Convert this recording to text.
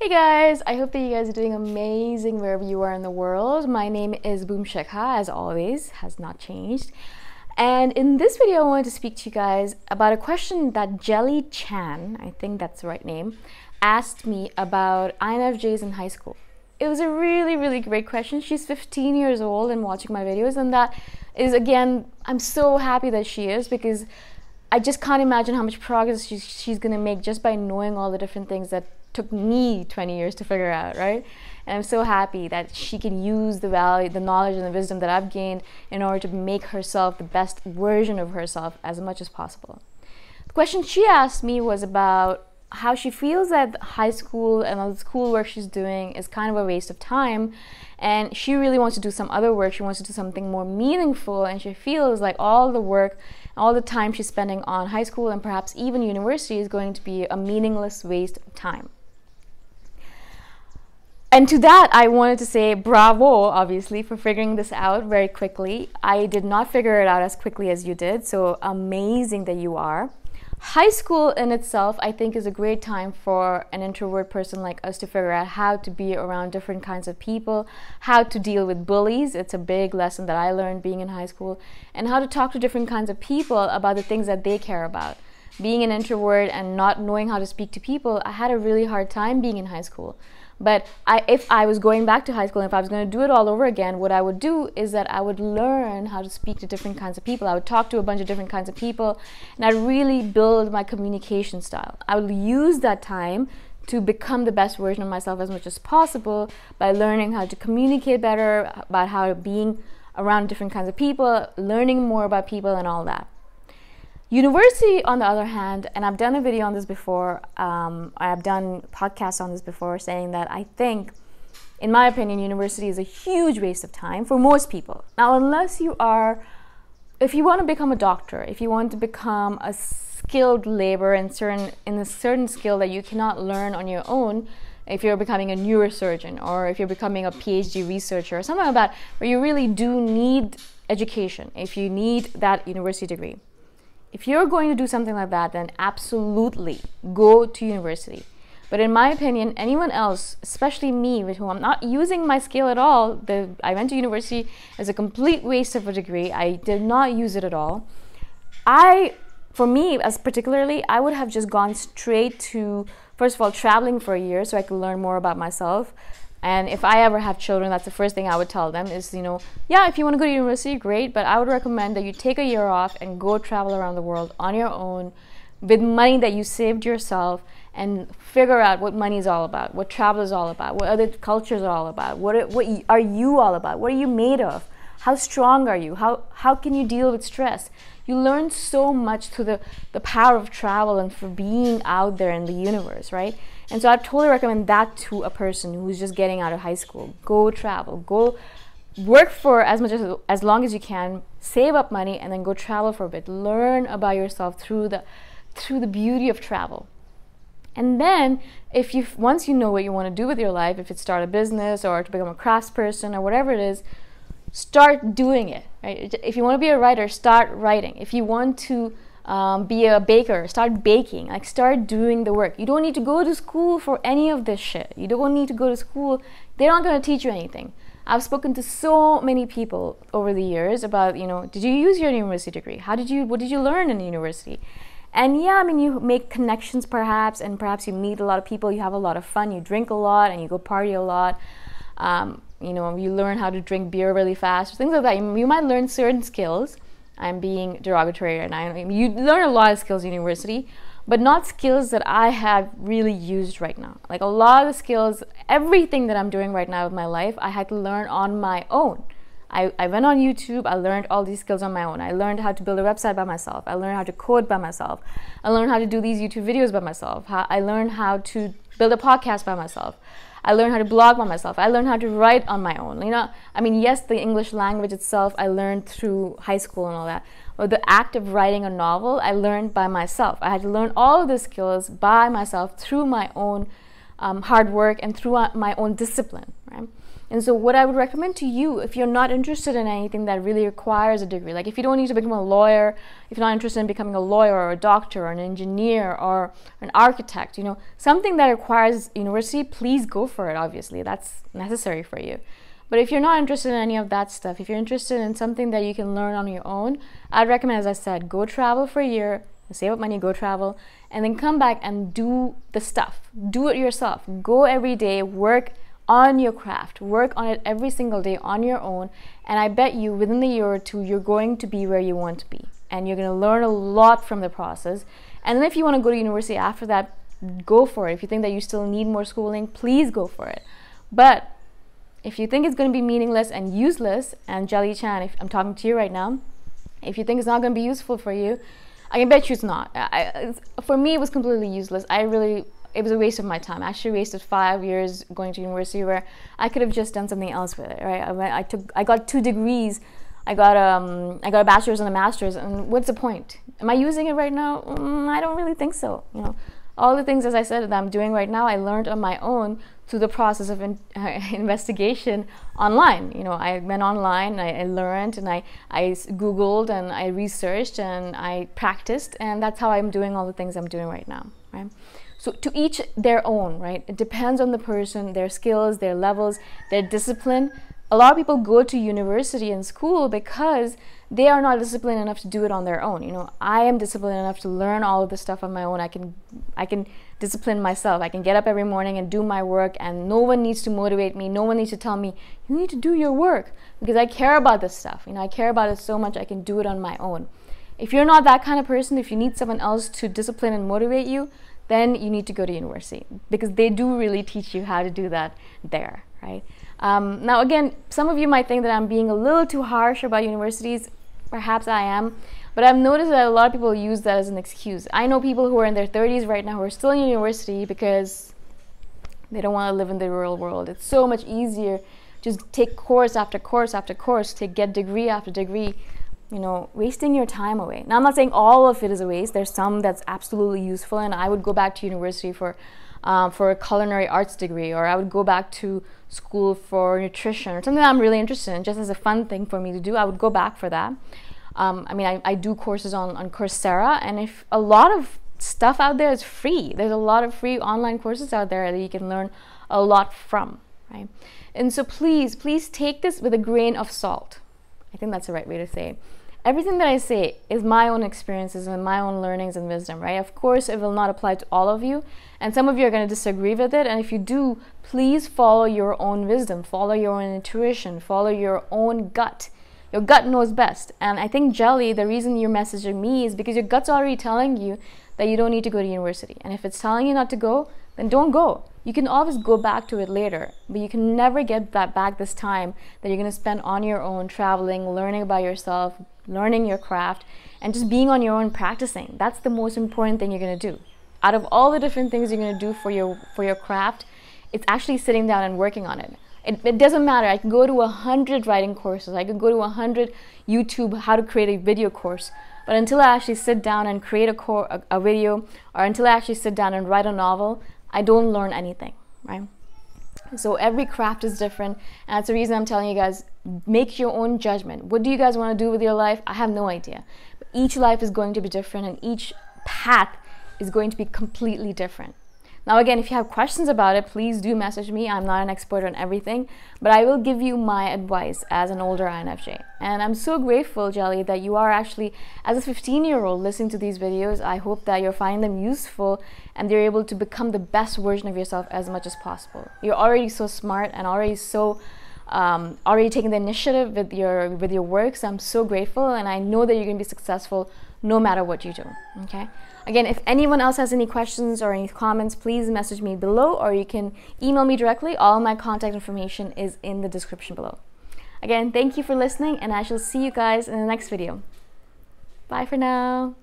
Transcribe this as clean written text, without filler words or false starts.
Hey guys, I hope that you guys are doing amazing wherever you are in the world. My name is Shikha, as always, has not changed. And in this video, I wanted to speak to you guys about a question that Jelly Chan, I think that's the right name, asked me about INFJs in high school. It was a really great question. She's 15 years old and watching my videos, and that is, again, I'm so happy that she is, because I just can't imagine how much progress she's going to make just by knowing all the different things that took me 20 years to figure out, right? And I'm so happy that she can use the value, the knowledge and the wisdom that I've gained in order to make herself the best version of herself as much as possible. The question she asked me was about how she feels that high school and all the school work she's doing is kind of a waste of time, and she really wants to do some other work. She wants to do something more meaningful, and she feels like all the work, all the time she's spending on high school and perhaps even university is going to be a meaningless waste of time. And to that, I wanted to say bravo, obviously, for figuring this out very quickly. I did not figure it out as quickly as you did, so amazing that you are. High school in itself, I think, is a great time for an introvert person like us to figure out how to be around different kinds of people, how to deal with bullies. It's a big lesson that I learned being in high school, and how to talk to different kinds of people about the things that they care about. Being an introvert and not knowing how to speak to people, I had a really hard time being in high school. But if I was going back to high school and if I was going to do it all over again, what I would do is that I would learn how to speak to different kinds of people. I would talk to a bunch of different kinds of people, and I'd really build my communication style. I would use that time to become the best version of myself as much as possible by learning how to communicate better, about how being around different kinds of people, learning more about people and all that. University, on the other hand, and I've done a video on this before, I've done podcasts on this before, saying that I think, in my opinion, university is a huge waste of time for most people. Now, unless you are, if you want to become a doctor, if you want to become a skilled laborer in a certain skill that you cannot learn on your own, if you're becoming a neurosurgeon or if you're becoming a PhD researcher or something like that, where you really do need education, if you need that university degree. If you're going to do something like that, then absolutely go to university. But in my opinion, anyone else, especially me, with whom I'm not using my skill at all, I went to university as a complete waste of a degree. I did not use it at all. For me, as particularly, I would have just gone straight to, first of all, traveling for a year so I could learn more about myself. And if I ever have children, that's the first thing I would tell them is, yeah, if you want to go to university, great, but I would recommend that you take a year off and go travel around the world on your own with money that you saved yourself, and figure out what money is all about, what travel is all about, what other cultures are all about, what are you all about, what are you made of, how strong are you, how can you deal with stress. You learn so much through the power of travel and for being out there in the universe, right? And so I totally recommend that to a person who's just getting out of high school. Go travel, go work for as long as you can, save up money, and then go travel for a bit. Learn about yourself through the beauty of travel. And then once you know what you want to do with your life, if it's start a business or to become a craftsperson or whatever it is, start doing it, right? If you want to be a writer, start writing. If you want to be a baker, start baking. Like, start doing the work. You don't need to go to school for any of this shit. You don't need to go to school. They're not going to teach you anything. I've spoken to so many people over the years about, did you use your university degree? What did you learn in university? And yeah, I mean, you make connections perhaps, and perhaps you meet a lot of people, you have a lot of fun, you drink a lot, and you go party a lot. You learn how to drink beer really fast, things like that. You might learn certain skills. I'm being derogatory right now. You learn a lot of skills in university, but not skills that I have really used right now. Like, a lot of the skills, everything that I'm doing right now with my life, I had to learn on my own. I went on YouTube, I learned all these skills on my own. I learned how to build a website by myself. I learned how to code by myself. I learned how to do these YouTube videos by myself. I learned how to build a podcast by myself. I learned how to blog by myself. I learned how to write on my own. Yes, the English language itself, I learned through high school and all that. But the act of writing a novel, I learned by myself. I had to learn all of the skills by myself through my own hard work and through my own discipline, right? And so what I would recommend to you, if you're not interested in anything that really requires a degree, like if you don't need to become a lawyer, if you're not interested in becoming a lawyer or a doctor or an engineer or an architect, you know, something that requires university, please go for it. Obviously, that's necessary for you. But if you're not interested in any of that stuff, if you're interested in something that you can learn on your own, I'd recommend, as I said, go travel for a year, save up money, go travel, and then come back and do the stuff. Do it yourself. Go every day, work on your craft, work on it every single day on your own, and I bet you within the year or two you're going to be where you want to be, and you're going to learn a lot from the process. And then if you want to go to university after that, go for it. If you think that you still need more schooling, please go for it. But if you think it's going to be meaningless and useless, and Jelly Chan, if I'm talking to you right now, if you think it's not going to be useful for you, I can bet you it's not. For me, it was completely useless. It was a waste of my time. I actually wasted 5 years going to university where I could have just done something else with it, right? I got 2 degrees. I got a bachelor's and a master's, and what's the point? Am I using it right now? I don't really think so. You know, all the things, as I said, that I'm doing right now, I learned on my own through the process of investigation online. You know, I went online, I learned, and I Googled, and I researched, and I practiced, and that's how I'm doing all the things I'm doing right now, right? So to each their own, right? It depends on the person, their skills, their levels, their discipline. A lot of people go to university and school because they are not disciplined enough to do it on their own. You know, I am disciplined enough to learn all of this stuff on my own. I can discipline myself. I can get up every morning and do my work, and no one needs to motivate me. No one needs to tell me, you need to do your work, because I care about this stuff. You know, I care about it so much I can do it on my own. If you're not that kind of person, if you need someone else to discipline and motivate you, then you need to go to university, because they do really teach you how to do that there, right? Now, again, some of you might think that I'm being a little too harsh about universities. Perhaps I am, but I've noticed that a lot of people use that as an excuse. I know people who are in their 30s right now who are still in university because they don't want to live in the real world. It's so much easier to take course after course after course, to get degree after degree, you know, wasting your time away. Now, I'm not saying all of it is a waste. There's some that's absolutely useful, and I would go back to university for a culinary arts degree, or I would go back to school for nutrition, or something that I'm really interested in, just as a fun thing for me to do. I would go back for that. I mean, I do courses on Coursera, and if a lot of stuff out there is free. There's a lot of free online courses out there that you can learn a lot from, right? And so please take this with a grain of salt. I think that's the right way to say it. Everything that I say is my own experiences and my own learnings and wisdom, right? Of course, it will not apply to all of you, and some of you are going to disagree with it, and if you do, please follow your own wisdom, follow your own intuition, follow your own gut. Your gut knows best. And I think, Jelly, the reason you're messaging me is because your gut's already telling you that you don't need to go to university. And if it's telling you not to go, then don't go. You can always go back to it later, but you can never get that back this time that you're going to spend on your own, traveling, learning about yourself, learning your craft, and just being on your own, practicing. That's the most important thing you're going to do. Out of all the different things you're going to do for your craft, it's actually sitting down and working on it. It doesn't matter. I can go to 100 writing courses. I can go to 100 YouTube how to create a video course. But until I actually sit down and create a video, or until I actually sit down and write a novel, I don't learn anything, right? So every craft is different, and that's the reason I'm telling you guys, make your own judgment. What do you guys want to do with your life? I have no idea. But each life is going to be different, and each path is going to be completely different. Now, again, if you have questions about it, please do message me. I'm not an expert on everything, but I will give you my advice as an older INFJ. And I'm so grateful, Jelly, that you are actually, as a 15-year-old, listening to these videos. I hope that you're finding them useful and you're able to become the best version of yourself as much as possible. You're already so smart and already taking the initiative with your work. So I'm so grateful, and I know that you're going to be successful no matter what you do. Okay. Again, if anyone else has any questions or any comments, please message me below, or you can email me directly. All my contact information is in the description below. Again, thank you for listening, and I shall see you guys in the next video. Bye for now.